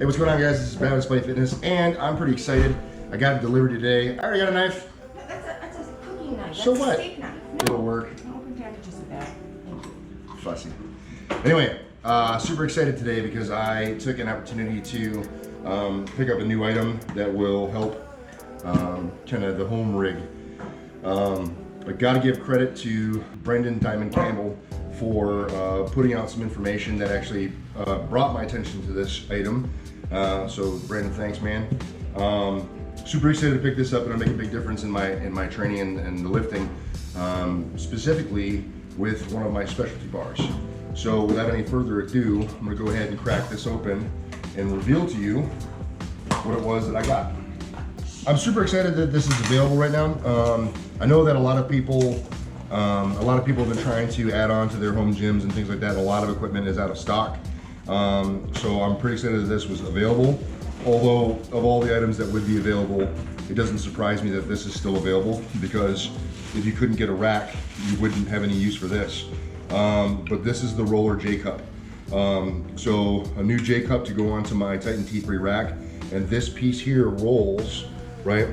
Hey, what's going on, guys? This is Bad Display Fitness, and I'm pretty excited. I got it delivered today. I already got a knife. No, that's a cooking knife. So that's what? A steak knife. No. It'll work. No open packages of that. Thank you. Fussy. Anyway, super excited today because I took an opportunity to pick up a new item that will help kind of the home rig. I got to give credit to Brendan Diamond Campbell for putting out some information that actually brought my attention to this item. So Brandon, thanks, man. Super excited to pick this up, and it'll make a big difference in my training and the lifting, specifically with one of my specialty bars. So without any further ado, I'm gonna go ahead and crack this open and reveal to you what it was that I got. I'm super excited that this is available right now. I know that a lot of people have been trying to add on to their home gyms and things like that. A lot of equipment is out of stock. So I'm pretty excited that this was available. Although of all the items that would be available, it doesn't surprise me that this is still available, because if you couldn't get a rack, you wouldn't have any use for this. But this is the roller J cup. So a new J cup to go onto my Titan T3 rack, and this piece here rolls, right?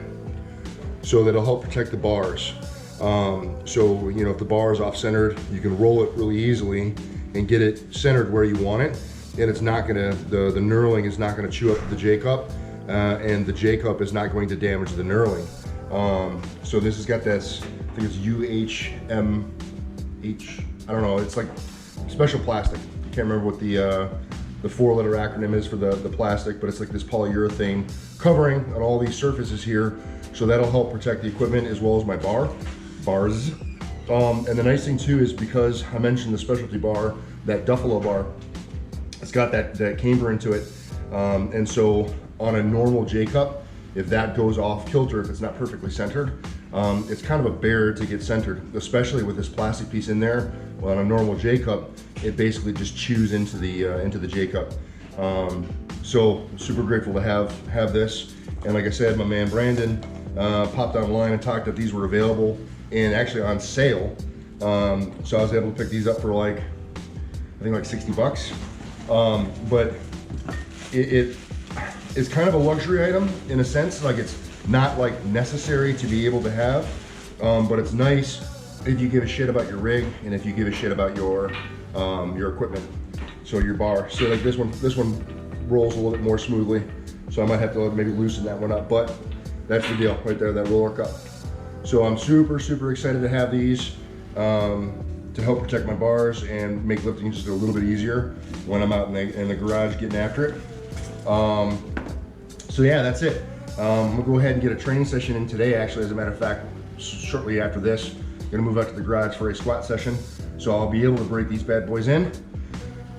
So that'll help protect the bars. So, you know, if the bar is off-centered, you can roll it really easily and get it centered where you want it. And it's not gonna, the knurling is not gonna chew up the J cup, and the J cup is not going to damage the knurling. So this has got this, I think it's UHMH, I don't know, it's like special plastic. I can't remember what the 4-letter acronym is for the plastic, but it's like this polyurethane covering on all these surfaces here. So that'll help protect the equipment as well as my bars. And the nice thing too is, because I mentioned the specialty bar, that Duffalo bar, it's got that camber into it. And so on a normal J cup, if that goes off kilter, if it's not perfectly centered, it's kind of a bear to get centered, especially with this plastic piece in there. Well, on a normal J cup, it basically just chews into the J cup. So super grateful to have this. And like I said, my man Brandon popped online and talked that these were available and actually on sale. So I was able to pick these up for like, I think like 60 bucks. But it's kind of a luxury item in a sense. Like, it's not like necessary to be able to have, but it's nice if you give a shit about your rig and if you give a shit about your equipment. So your bar. So like this one rolls a little bit more smoothly. So I might have to maybe loosen that one up, but that's the deal right there, that roller cup. So I'm super, super excited to have these to help protect my bars and make lifting just a little bit easier when I'm out in the garage getting after it. So yeah, that's it. I'm gonna go ahead and get a training session in today, actually. As a matter of fact, shortly after this, I'm gonna move out to the garage for a squat session. So I'll be able to break these bad boys in,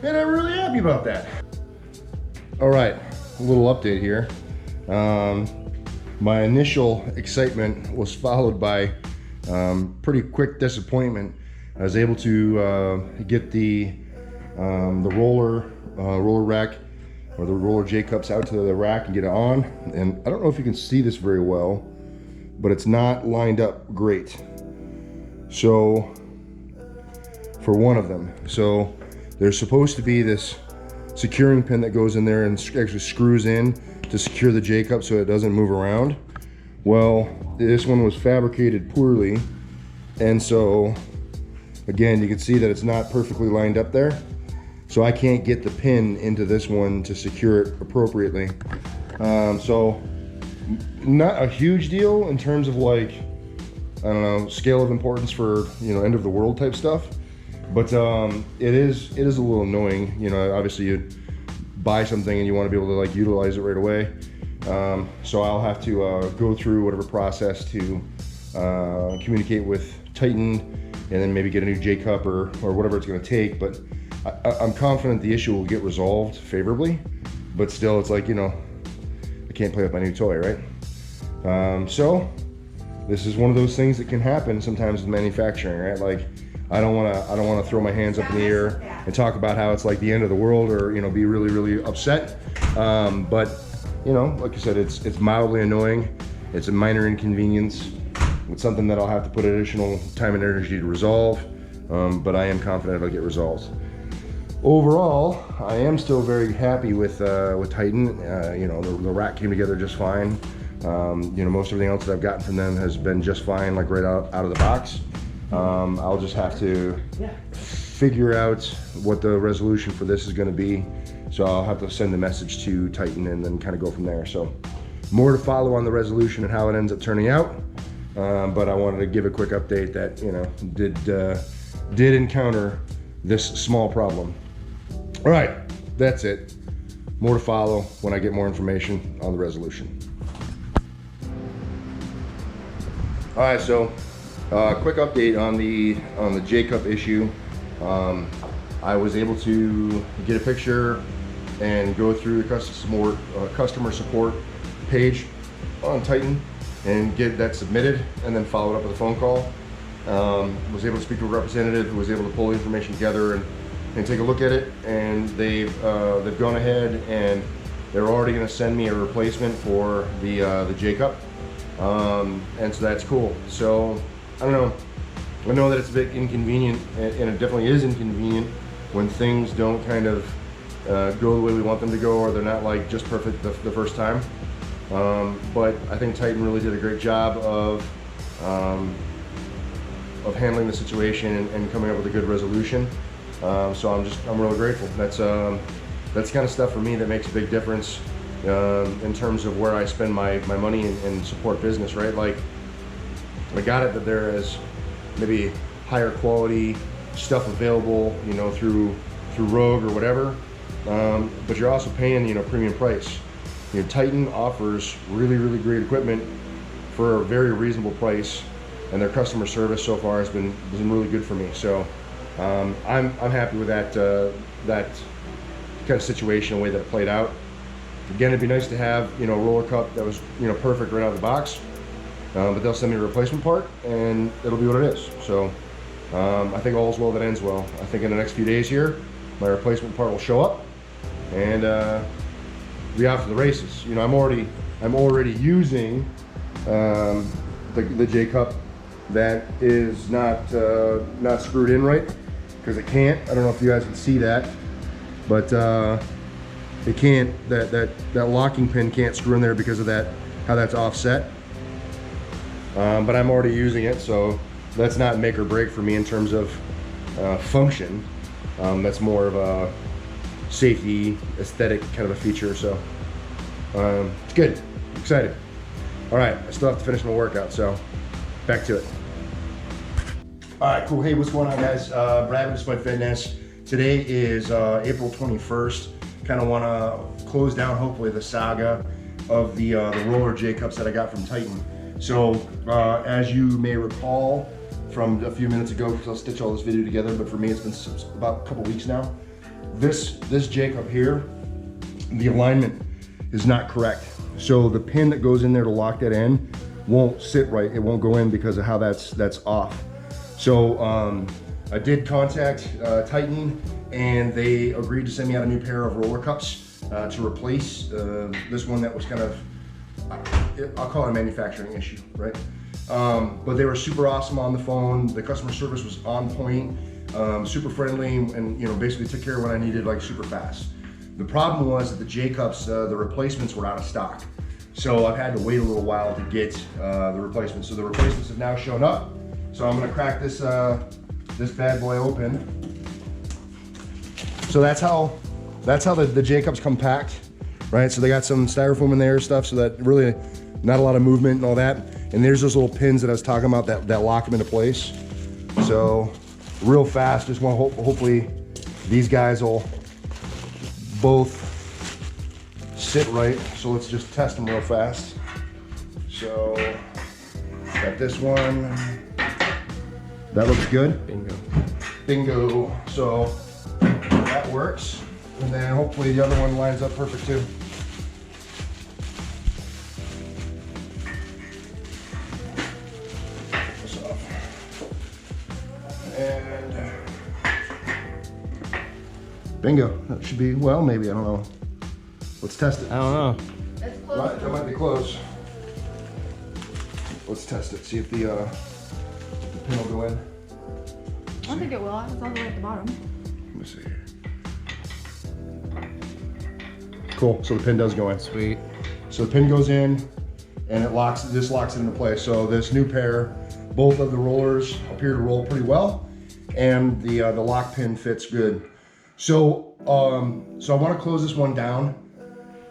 and I'm really happy about that. All right, a little update here. My initial excitement was followed by pretty quick disappointment. I was able to get the roller rack, or the roller J cups, out to the rack and get it on. And I don't know if you can see this very well, but it's not lined up great. So for one of them, so there's supposed to be this securing pin that goes in there and actually screws in to secure the J cup so it doesn't move around. Well, this one was fabricated poorly, and so again, you can see that it's not perfectly lined up there. So I can't get the pin into this one to secure it appropriately. So not a huge deal in terms of, like, I don't know, scale of importance for, you know, end of the world type stuff. But it is a little annoying. You know, obviously you buy something and you want to be able to like utilize it right away. So I'll have to go through whatever process to communicate with Titan, and then maybe get a new J cup or whatever it's going to take. But I'm confident the issue will get resolved favorably. But still, it's like, you know, I can't play with my new toy, right? So this is one of those things that can happen sometimes with manufacturing, right? Like, I don't want to throw my hands up in the air and talk about how it's like the end of the world, or, you know, be really, really upset. But, you know, like I said, it's mildly annoying. It's a minor inconvenience. It's something that I'll have to put additional time and energy to resolve. But I am confident it'll get resolved. overall, I am still very happy with Titan. You know, the rack came together just fine. You know, most everything else that I've gotten from them has been just fine, like right out of the box. I'll just have to figure out what the resolution for this is going to be. So I'll have to send the message to Titan and then kind of go from there. So more to follow on the resolution and how it ends up turning out. But I wanted to give a quick update that, you know, did encounter this small problem. All right, that's it. More to follow when I get more information on the resolution. All right, so quick update on the J-cup issue. I was able to get a picture and go through the customer support page on Titan and get that submitted, and then followed up with a phone call. Was able to speak to a representative who was able to pull the information together and take a look at it, and they've gone ahead and they're already going to send me a replacement for the J-cup, and so that's cool. So I don't know. I know that it's a bit inconvenient, and it definitely is inconvenient when things don't kind of go the way we want them to go, or they're not like just perfect the first time. But I think Titan really did a great job of handling the situation and coming up with a good resolution. So I'm really grateful. That's the kind of stuff for me that makes a big difference in terms of where I spend my money and support business, right? Like, I got it that there is maybe higher quality stuff available, you know, through Rogue or whatever, but you're also paying, you know, premium price. You know, Titan offers really great equipment for a very reasonable price, and their customer service so far has been really good for me. So I'm happy with that kind of situation, the way that it played out. Again, it'd be nice to have, you know, a roller cup that was, you know, perfect right out of the box, but they'll send me a replacement part and it'll be what it is. So I think all's well that ends well. I think in the next few days here, my replacement part will show up and be off to the races. You know, I'm already using the J cup that is not screwed in right, because it can't. I don't know if you guys can see that, but it can't. That locking pin can't screw in there because of that, how that's offset. But I'm already using it, so that's not make or break for me in terms of function. That's more of a safety, aesthetic kind of a feature. So it's good. I'm excited. All right, I still have to finish my workout, so back to it. All right, cool. Hey, what's going on, guys? Brad with Display Fitness. Today is April 21st. Kind of want to close down, hopefully, the saga of the roller J cups that I got from Titan. So as you may recall from a few minutes ago, because I'll stitch all this video together, but for me it's been about a couple weeks now. This J cup here, the alignment is not correct. So the pin that goes in there to lock that in won't sit right. It won't go in because of how that's off. So I did contact Titan, and they agreed to send me out a new pair of roller cups to replace this one that was kind of, I'll call it a manufacturing issue, right? But they were super awesome on the phone. The customer service was on point, super friendly, and you know, basically took care of what I needed like super fast. The problem was that the J cups, the replacements were out of stock. So I've had to wait a little while to get the replacements. So the replacements have now shown up. So I'm gonna crack this this bad boy open. So that's how the J cups come packed, right? So they got some styrofoam in there and stuff, so that really not a lot of movement and all that. And there's those little pins that I was talking about that lock them into place. So real fast, just want to hopefully these guys will both sit right. So let's just test them real fast. So got this one. That looks good. Bingo. Bingo. So that works. And then hopefully the other one lines up perfect too. This off. And bingo. That should be, well, maybe, I don't know. Let's test it. I don't know. That's close. That might be close. Let's test it. See if the pin will go in. I don't think it will. It's all the way at the bottom. Let me see here. Cool, so the pin does go in. Sweet. So the pin goes in and this locks it into place. So this new pair, both of the rollers appear to roll pretty well, and the lock pin fits good. So so I want to close this one down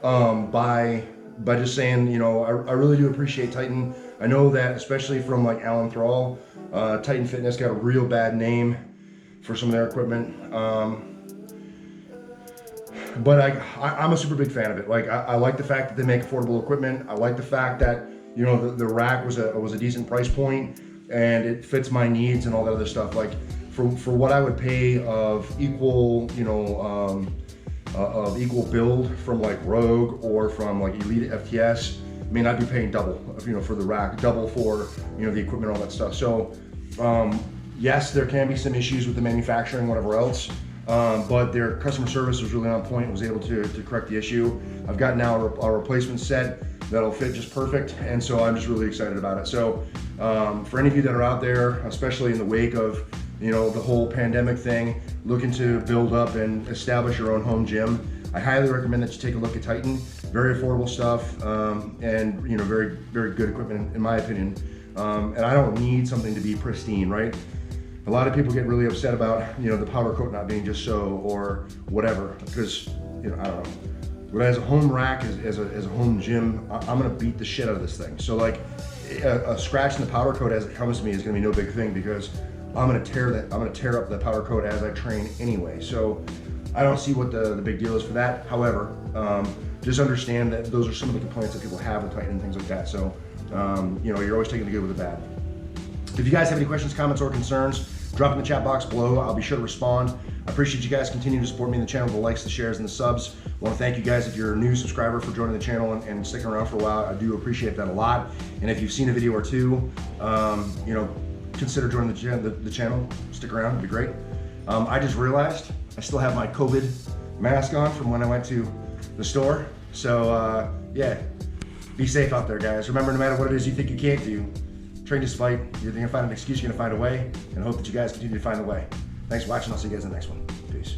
by just saying, you know, I really do appreciate Titan. I know that, especially from like Alan Thrall, Titan Fitness got a real bad name for some of their equipment. But I'm a super big fan of it. Like I like the fact that they make affordable equipment. I like the fact that, you know, the rack was a decent price point and it fits my needs and all that other stuff. Like for what I would pay of equal, you know, of equal build from like Rogue or from like Elite FTS, I mean, I'd be paying double, you know, for the rack, double for, you know, the equipment, all that stuff. So yes, there can be some issues with the manufacturing, whatever else. But their customer service was really on point and was able to correct the issue. I've got now a replacement set that'll fit just perfect, and so I'm just really excited about it. So for any of you that are out there, especially in the wake of, you know, the whole pandemic thing, looking to build up and establish your own home gym, I highly recommend that you take a look at Titan. Very affordable stuff, and, you know, very, very good equipment in my opinion. And I don't need something to be pristine, right? A lot of people get really upset about, you know, the powder coat not being just so or whatever, because, you know, I don't know. But as a home rack, as a home gym, I'm gonna beat the shit out of this thing. So like a scratch in the powder coat as it comes to me is gonna be no big thing, because I'm gonna tear up the powder coat as I train anyway. So I don't see what the big deal is for that. However, just understand that those are some of the complaints that people have with Titan and things like that. So, you know, you're always taking the good with the bad. If you guys have any questions, comments, or concerns, drop in the chat box below. I'll be sure to respond. I appreciate you guys continuing to support me in the channel, the likes, the shares, and the subs. I want to thank you guys if you're a new subscriber for joining the channel and sticking around for a while. I do appreciate that a lot. And if you've seen a video or two, you know, consider joining the channel. Stick around, it'd be great. I just realized I still have my COVID mask on from when I went to the store. So yeah, be safe out there, guys. Remember, no matter what it is you think you can't do, train to fight. You're gonna find an excuse, you're gonna find a way, and I hope that you guys continue to find a way. Thanks for watching. I'll see you guys in the next one. Peace.